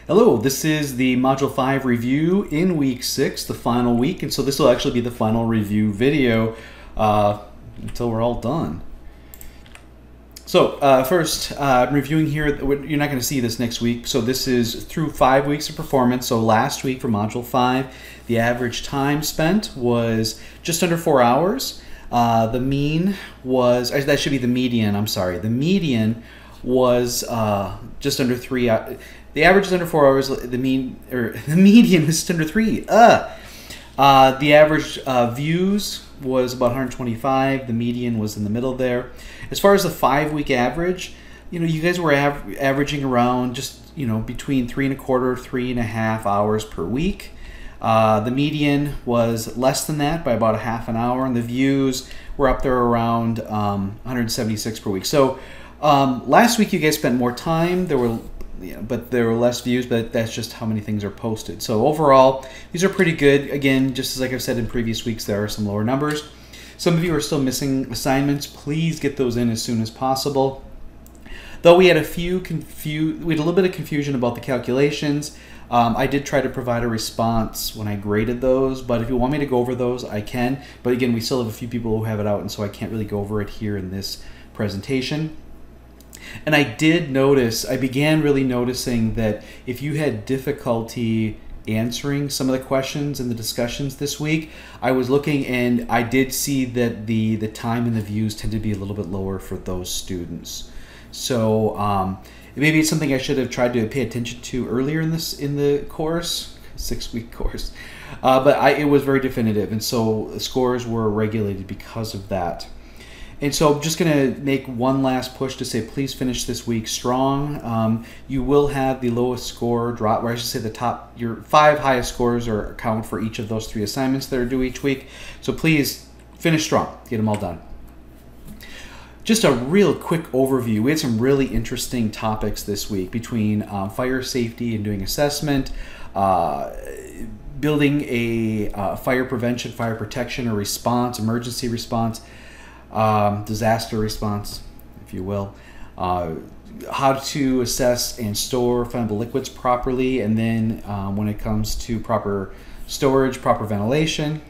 Hello, this is the Module 5 review in week 6, the final week, and so this will actually be the final review video until we're all done. So first, I'm reviewing here. You're not going to see this next week, so this is through 5 weeks of performance. So last week for Module 5, the average time spent was just under 4 hours. The mean was, that should be the median, I'm sorry. The median was just under 3 hours. The average is under 4 hours. The median was just under 3. The average views was about 125. The median was in the middle there. As far as the 5-week average, you guys were averaging around just between 3 1/4, 3.5 hours per week. The median was less than that by about a half an hour, and the views were up there around 176 per week. So last week you guys spent more time. But there were less views, but that's just how many things are posted. So overall, these are pretty good. Again, just as like I've said in previous weeks, there are some lower numbers. Some of you are still missing assignments. Please get those in as soon as possible. Though we had a little bit of confusion about the calculations. I did try to provide a response when I graded those, but if you want me to go over those, I can. But again, we still have a few people who have it out, and so I can't really go over it here in this presentation. And I did notice, I began really noticing that if you had difficulty answering some of the questions in the discussions this week, I was looking and I did see that the time and the views tend to be a little bit lower for those students. So maybe it's something I should have tried to pay attention to earlier in the course, 6-week course. But it was very definitive, and so the scores were regulated because of that. And so I'm just going to make one last push to say please finish this week strong. You will have the lowest score drop, or I should say your 5 highest scores are account for each of those 3 assignments that are due each week. So please finish strong, get them all done. Just a real quick overview. We had some really interesting topics this week between fire safety and doing assessment, building a fire prevention, fire protection or response, emergency response, disaster response, if you will, how to assess and store flammable liquids properly, and then when it comes to proper storage, proper ventilation,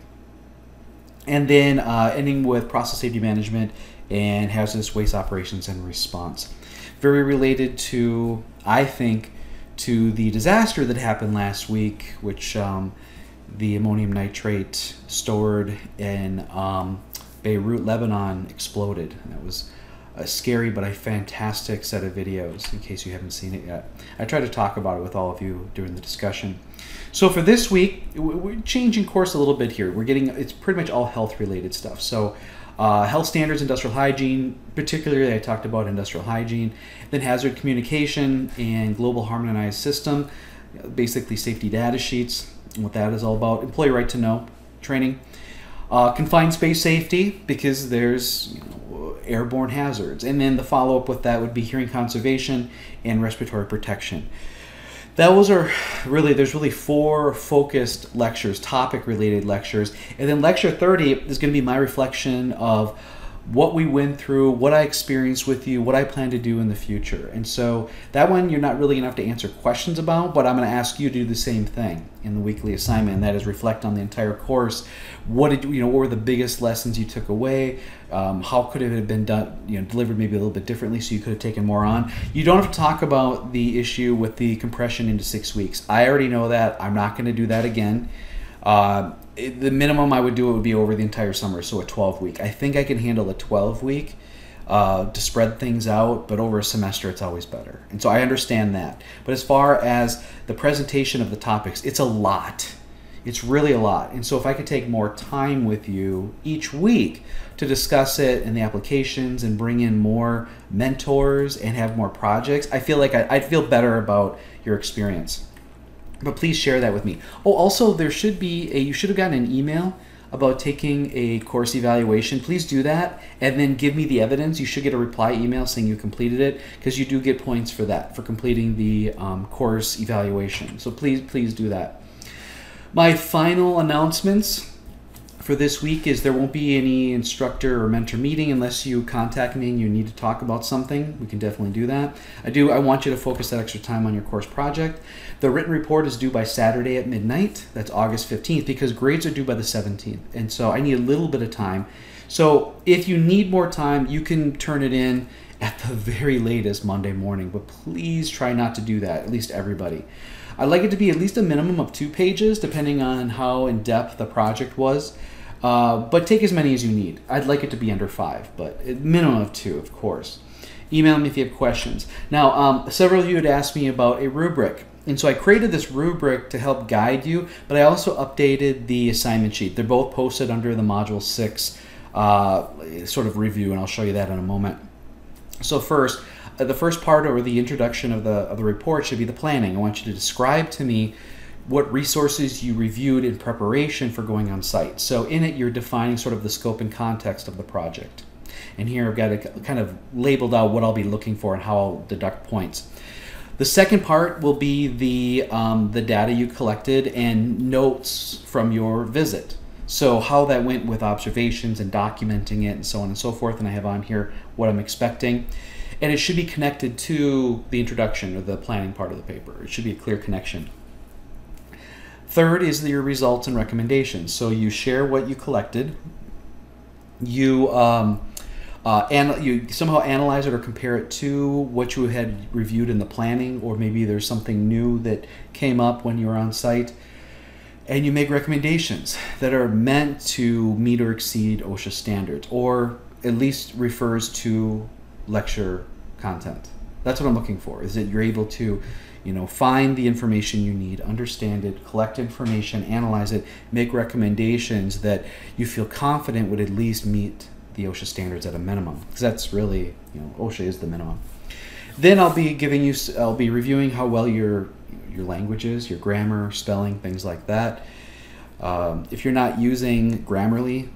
and then ending with process safety management and hazardous waste operations and response. Very related to, I think, to the disaster that happened last week, which the ammonium nitrate stored in Beirut, Lebanon exploded. And that was a scary but a fantastic set of videos in case you haven't seen it yet. I tried to talk about it with all of you during the discussion. So for this week, we're changing course a little bit here. It's pretty much all health related stuff. So health standards, industrial hygiene, particularly I talked about industrial hygiene, then hazard communication and global harmonized system, basically safety data sheets and what that is all about, employee right to know training. Confined space safety, because there's airborne hazards. And then the follow-up with that would be hearing conservation and respiratory protection. There's really 4 focused lectures, topic-related lectures. And then lecture 30 is going to be my reflection of what we went through, what I experienced with you, what I plan to do in the future. And so that one you're not really going to have to answer questions about, but I'm going to ask you to do the same thing in the weekly assignment, and that is reflect on the entire course. What were the biggest lessons you took away? How could it have been done, delivered maybe a little bit differently so you could have taken more on? You don't have to talk about the issue with the compression into 6 weeks. I already know that. I'm not going to do that again. The minimum I would do it would be over the entire summer, so a 12-week. I think I can handle a 12-week to spread things out, but over a semester it's always better. And so I understand that. But as far as the presentation of the topics, it's a lot. It's really a lot. And so if I could take more time with you each week to discuss it and the applications and bring in more mentors and have more projects, I feel like I'd feel better about your experience. But please share that with me. Oh, also you should have gotten an email about taking a course evaluation. Please do that and then give me the evidence. You should get a reply email saying you completed it, because you do get points for that, for completing the course evaluation. So please do that. My final announcements for this week is there won't be any instructor or mentor meeting unless you contact me and you need to talk about something. We can definitely do that. I want you to focus that extra time on your course project. The written report is due by Saturday at midnight. That's August 15th, because grades are due by the 17th. And so I need a little bit of time. So if you need more time, you can turn it in at the very latest Monday morning, but please try not to do that, at least everybody. I'd like it to be at least a minimum of 2 pages, depending on how in-depth the project was. But take as many as you need. I'd like it to be under 5, but a minimum of 2, of course. Email me if you have questions. Now, several of you had asked me about a rubric. And so I created this rubric to help guide you, but I also updated the assignment sheet. They're both posted under the Module 6 sort of review, and I'll show you that in a moment. So first, the first part, or the introduction of the report, should be the planning. I want you to describe to me what resources you reviewed in preparation for going on site. So in it, you're defining sort of the scope and context of the project. And here I've got it kind of labeled out what I'll be looking for and how I'll deduct points. The second part will be the data you collected and notes from your visit. So how that went with observations and documenting it and so on and so forth. And I have on here what I'm expecting. And it should be connected to the introduction or the planning part of the paper. It should be a clear connection. Third is your results and recommendations. So you share what you collected. You somehow analyze it or compare it to what you had reviewed in the planning, or maybe there's something new that came up when you were on site. And you make recommendations that are meant to meet or exceed OSHA standards, or at least refers to lecture content. That's what I'm looking for, is that you're able to, find the information you need, understand it, collect information, analyze it, make recommendations that you feel confident would at least meet the OSHA standards at a minimum, because that's really, OSHA is the minimum. Then I'll be reviewing how well your language is, your grammar, spelling, things like that. If you're not using Grammarly,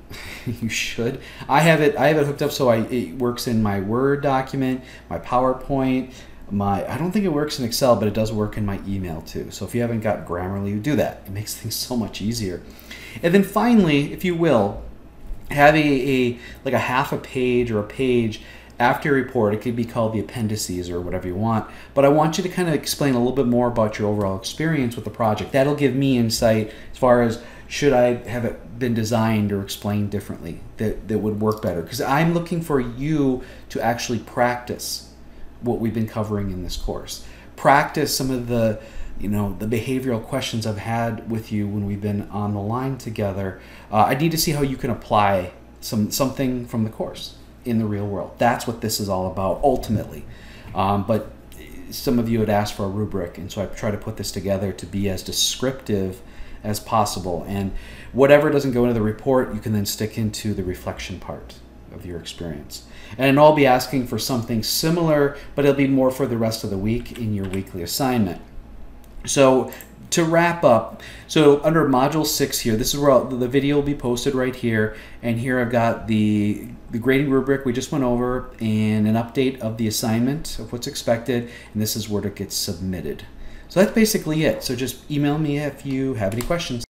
you should. I have it hooked up so it works in my Word document, my PowerPoint, I don't think it works in Excel, but it does work in my email too. So if you haven't got Grammarly, do that. It makes things so much easier. And then finally, if you will, have like a half a page or a page after your report. It could be called the appendices or whatever you want, but I want you to kind of explain a little bit more about your overall experience with the project. That'll give me insight as far as should I have it been designed or explained differently that would work better, because I'm looking for you to actually practice what we've been covering in this course. Practice some of the the behavioral questions I've had with you when we've been on the line together. I need to see how you can apply something from the course in the real world. That's what this is all about ultimately. But some of you had asked for a rubric, and so I try to put this together to be as descriptive as possible. And whatever doesn't go into the report, you can then stick into the reflection part of your experience. And I'll be asking for something similar, but it'll be more for the rest of the week in your weekly assignment. So to wrap up, so under Module 6 here, this is where the video will be posted right here. And here I've got the grading rubric we just went over and an update of the assignment of what's expected. And this is where it gets submitted. So that's basically it. So just email me if you have any questions.